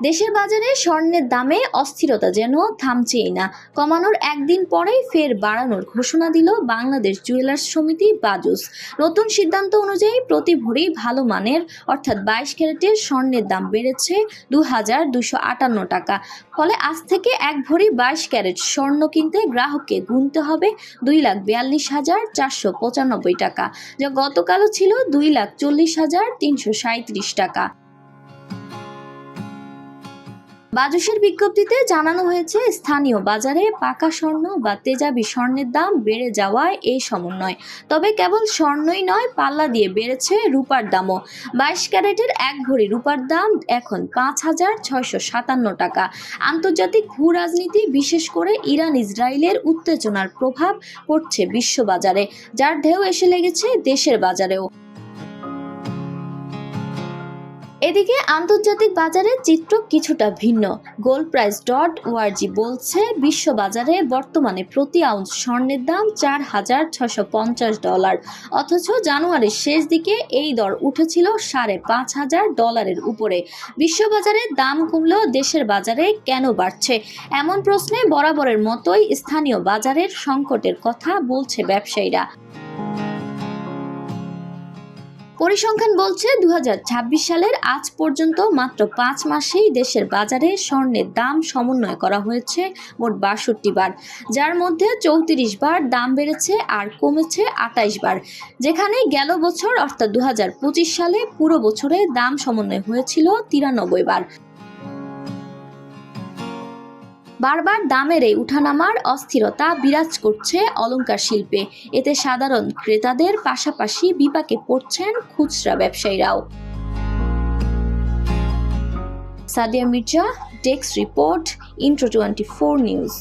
দেশের বাজারে স্বর্ণের দামে অস্থিরতা যেন থামছেই না। কমানোর একদিন পরেই ফের বাড়ানোর ঘোষণা দিল বাংলাদেশ জুয়েলার্স সমিতি বাজুস। নতুন সিদ্ধান্ত অনুযায়ী প্রতি ভরি ভালো মানের অর্থাৎ 22 ক্যারেটের স্বর্ণের দাম বেড়েছে 2,258 টাকা। ফলে আজ থেকে এক ভরি 22 ক্যারেট স্বর্ণ কিনতে গ্রাহককে গুনতে হবে 2,42,495 টাকা, যা গতকালও ছিল 2,40,337 টাকা। বাজুসের বিজ্ঞপ্তিতে জানানো হয়েছে, স্থানীয় বাজারে পাকা স্বর্ণ বা তেজাবি স্বর্ণের দাম বেড়ে যাওয়ায় এই সমন্বয়। তবে কেবল স্বর্ণই নয়, পাল্লা দিয়ে বেড়েছে রূপার দামও। 22 ক্যারেটের এক ভরি রূপার দাম এখন 5,657 টাকা। আন্তর্জাতিক ভূ রাজনীতি, বিশেষ করে ইরান ইসরায়েলের উত্তেজনার প্রভাব পড়ছে বিশ্ববাজারে, যার ঢেউ এসে লেগেছে দেশের বাজারেও। এদিকে আন্তর্জাতিক বাজারের চিত্র কিছুটা ভিন্ন। goldprice.org বলছে, বিশ্ববাজারে বর্তমানে প্রতি আউন্স স্বর্ণের দাম $4,650, অথচ জানুয়ারির শেষ দিকে এই দর উঠেছিল $5,500 উপরে। বিশ্ববাজারে দাম কমলেও দেশের বাজারে কেন বাড়ছে? এমন প্রশ্নে বরাবরের মতোই স্থানীয় বাজারের সংকটের কথা বলছে ব্যবসায়ীরা। পরিসংখ্যান বলছে, 2026 সালের আজ পর্যন্ত মাত্র 5 মাসেই দেশের বাজারে স্বর্ণের দাম সমন্বয় করা হয়েছে মোট 62 বার, যার মধ্যে 34 বার দাম বেড়েছে আর কমেছে 28 বার। যেখানে গেল বছর অর্থাৎ 2025 সালে পুরো বছরে দাম সমন্বয় হয়েছিল 93 বার। বারবার দামের এই উঠানামার অস্থিরতা বিরাজ করছে অলংকার শিল্পে। এতে সাধারণ ক্রেতাদের পাশাপাশি বিপাকে পড়ছেন খুচরা ব্যবসায়ীরাও। Sadia Mirza, desk report, intro 24 news.